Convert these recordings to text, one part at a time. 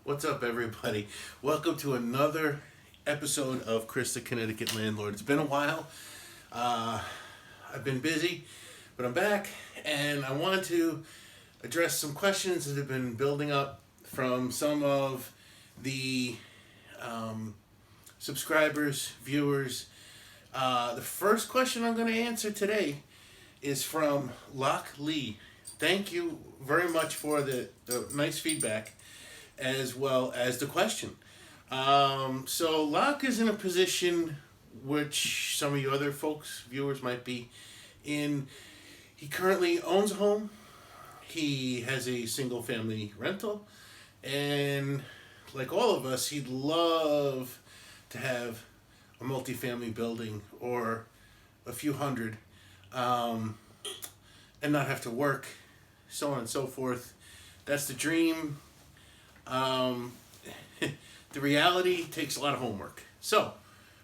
What's up, everybody? Welcome to another episode of Chris the Connecticut Landlord. It's been a while. I've been busy, but I'm back, and I want to address some questions that have been building up from some of the subscribers, viewers. The first question I'm going to answer today is from Lock Lee. Thank you very much for the nice feedback as well as the question. So Locke is in a position which some of you other folks, viewers, might be in. He currently owns a home. He has a single family rental. And like all of us, he'd love to have a multifamily building or a few hundred and not have to work, so on and so forth. That's the dream. The reality takes a lot of homework. So,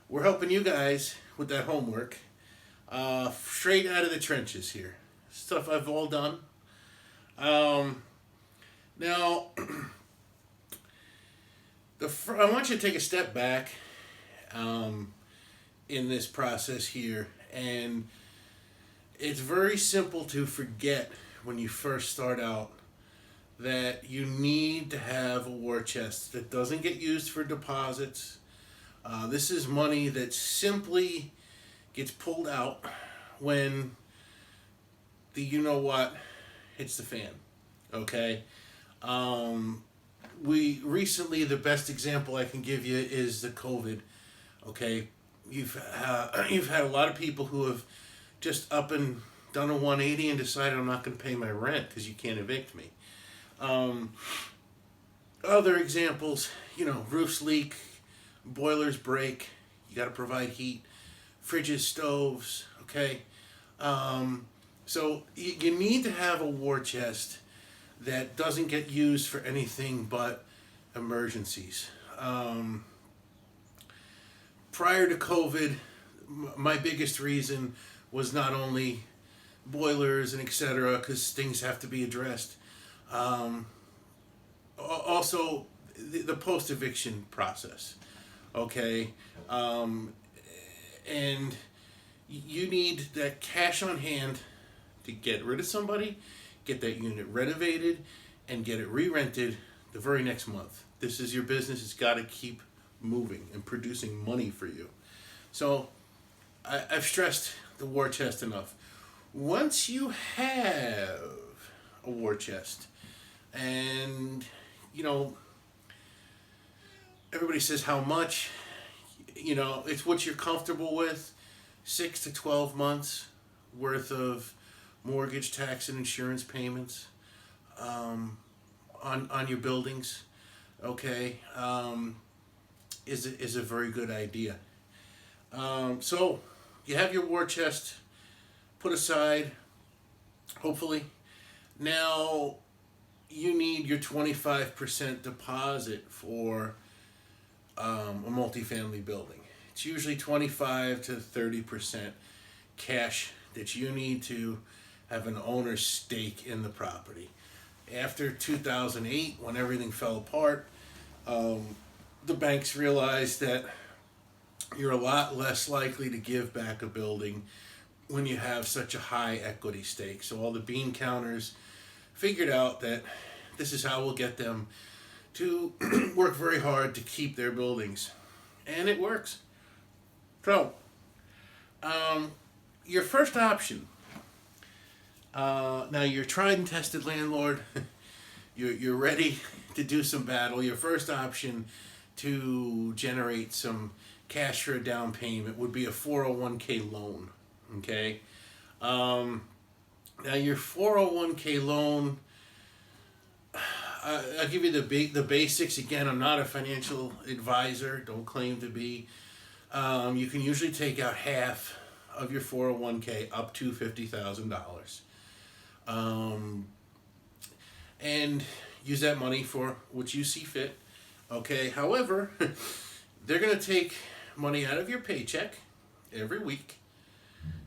we're helping you guys with that homework. Straight out of the trenches here. Stuff I've all done. Now, I want you to take a step back in this process here. And it's very simple to forget when you first start out that you need to have a war chest that doesn't get used for deposits. This is money that simply gets pulled out when the you-know-what hits the fan, okay? The best example I can give you is the COVID, okay? You've had a lot of people who have just up and done a 180 and decided I'm not going to pay my rent because you can't evict me. Other examples, roofs leak, boilers break, you got to provide heat, fridges, stoves, okay? So you need to have a war chest that doesn't get used for anything but emergencies. Prior to COVID, my biggest reason was not only boilers and etc., because things have to be addressed. Also, the post-eviction process, okay? And you need that cash on hand to get rid of somebody, get that unit renovated, and get it re-rented the very next month. This is your business. It's got to keep moving and producing money for you. So I've stressed the war chest enough. Once you have a war chest, and everybody says how much, it's what you're comfortable with. 6 to 12 months worth of mortgage, tax, and insurance payments on your buildings, okay, is a very good idea. So you have your war chest put aside, hopefully. Now you need your 25% deposit for a multifamily building. It's usually 25 to 30% cash that you need to have an owner's stake in the property. After 2008, when everything fell apart, the banks realized that you're a lot less likely to give back a building when you have such a high equity stake. So all the bean counters figured out that this is how we'll get them to work very hard to keep their buildings. And it works. So, your first option, now you're tried and tested landlord, you're ready to do some battle. Your first option to generate some cash for a down payment would be a 401k loan, okay? Now your 401k loan, I'll give you the basics. Again, I'm not a financial advisor, don't claim to be. You can usually take out half of your 401k up to $50,000. And use that money for what you see fit. Okay, however, they're going to take money out of your paycheck every week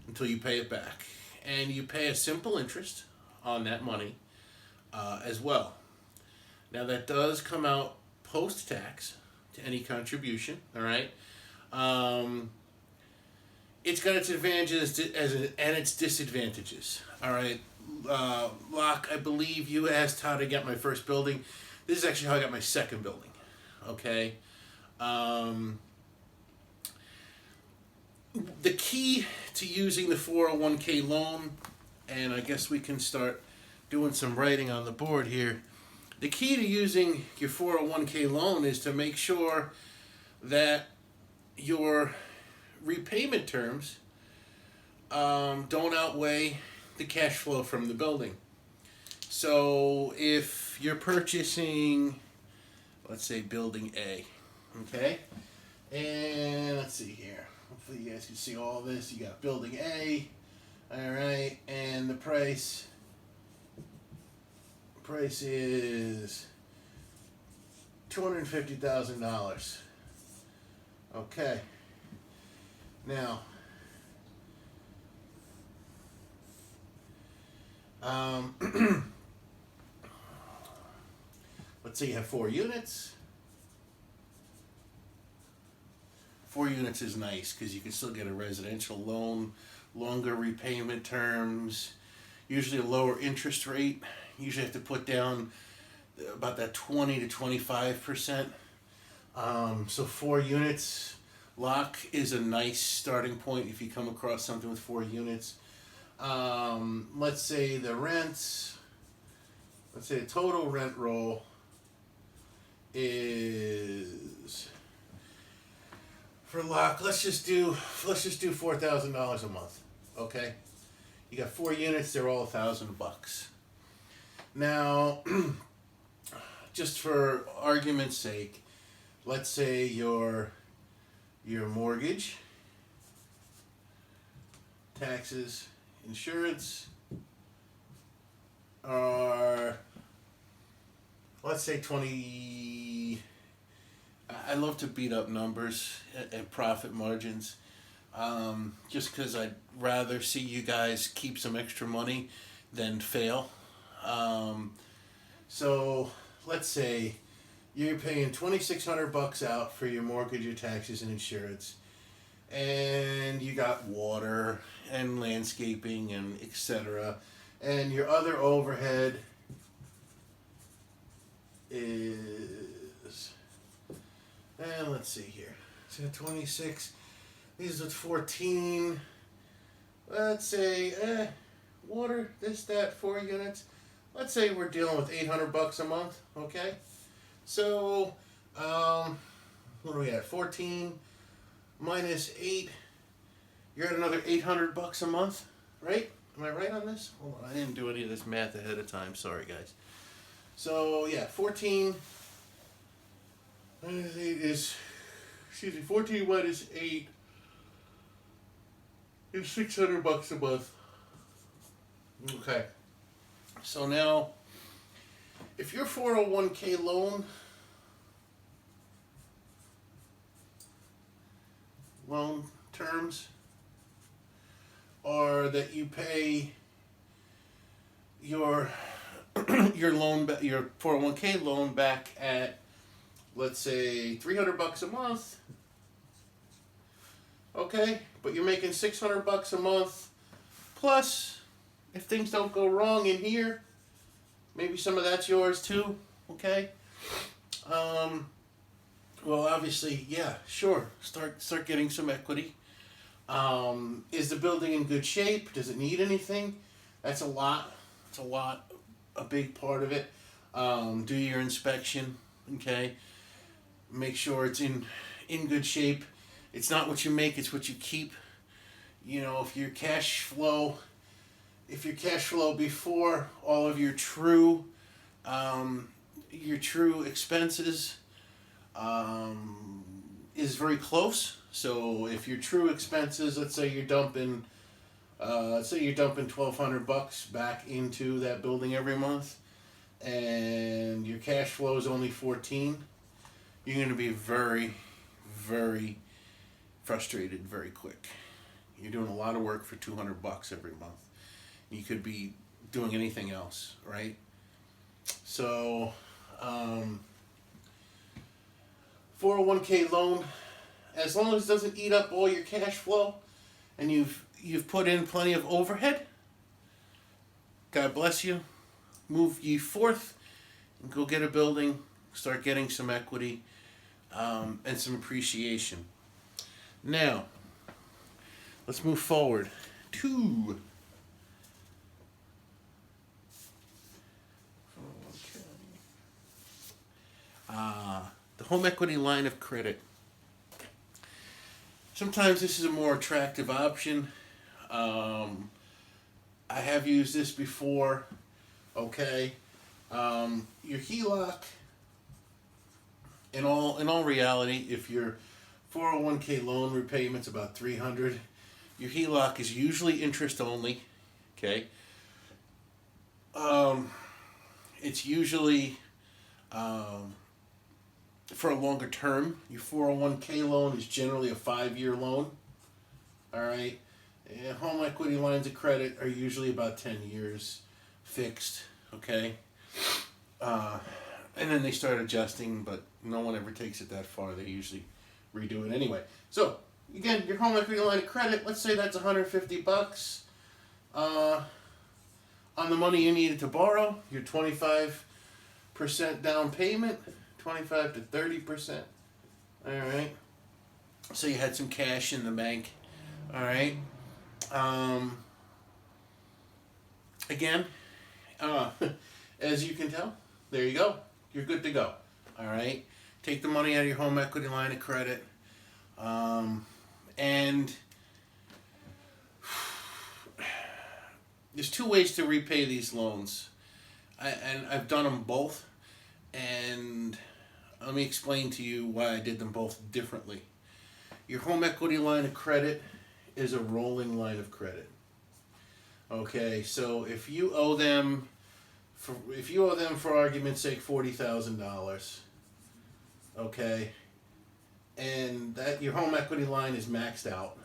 until you pay it back. And you pay a simple interest on that money as well. Now that does come out post-tax to any contribution. All right. It's got its advantages and its disadvantages. All right. Locke, I believe you asked how to get my first building. This is actually how I got my second building. Okay. The key to using the 401k loan, and I guess we can start doing some writing on the board here. The key to using your 401k loan is to make sure that your repayment terms don't outweigh the cash flow from the building. So if you're purchasing, let's say, building A, okay? And let's see here. Hopefully you guys can see all this. You got building A, all right, and the price is $250,000. Okay. Now, let's say you have 4 units. 4 units is nice because you can still get a residential loan, longer repayment terms, usually a lower interest rate. You usually have to put down about that 20 to 25%. So 4 units. Locke is a nice starting point if you come across something with 4 units. Let's say the total rent roll is, for Locke, let's just do $4,000 a month. Okay, you got 4 units; they're all $1,000. Now, just for argument's sake, let's say your mortgage, taxes, insurance are, let's say 20. I love to beat up numbers and profit margins, just because I'd rather see you guys keep some extra money than fail. So let's say you're paying $2,600 out for your mortgage, your taxes, and insurance, and you got water and landscaping and etc. And your other overhead is, and let's see here. So 26. These are 14. Let's say water, this, that, 4 units. Let's say we're dealing with $800 a month. Okay. So what are we at? 14 minus 8. You're at another $800 a month, right? Am I right on this? Hold on, I didn't do any of this math ahead of time. Sorry, guys. So yeah, 14 minus 8 is, 14 minus 8 is $600 a month. Okay. So now, if your 401k loan terms are that you pay your your 401k loan back at, let's say, $300 a month. Okay, but you're making $600 a month, plus if things don't go wrong in here, maybe some of that's yours too. Okay. Well, obviously, yeah, sure. Start getting some equity. Is the building in good shape? Does it need anything? That's a lot. It's a big part of it. Do your inspection. Okay. Make sure it's in good shape. It's not what you make; it's what you keep. You know, if your cash flow before all of your true expenses is very close. So if your true expenses, let's say you're dumping $1,200 back into that building every month, and your cash flow is only 14, you're going to be very, very frustrated very quick. You're doing a lot of work for $200 every month. You could be doing anything else, right? So, 401k loan, as long as it doesn't eat up all your cash flow and you've put in plenty of overhead, God bless you. Move ye forth and go get a building, start getting some equity and some appreciation. Now, let's move forward to the home equity line of credit. Sometimes this is a more attractive option. I have used this before. Okay, your HELOC. In all reality, if your 401k loan repayment's about $300, your HELOC is usually interest only. Okay. It's usually for a longer term. Your 401k loan is generally a 5-year loan. All right. And home equity lines of credit are usually about 10 years fixed. Okay. And then they start adjusting, but no one ever takes it that far. They usually redo it anyway. So, again, your home equity line of credit, let's say that's $150 on the money you needed to borrow, your 25% down payment, 25 to 30%. All right. So you had some cash in the bank. All right. Again, as you can tell, there you go. You're good to go. All right. Take the money out of your home equity line of credit. And there's two ways to repay these loans. And I've done them both. And let me explain to you why I did them both differently. Your home equity line of credit is a rolling line of credit. Okay, so if you owe them, for argument's sake, $40,000, okay, and that your home equity line is maxed out,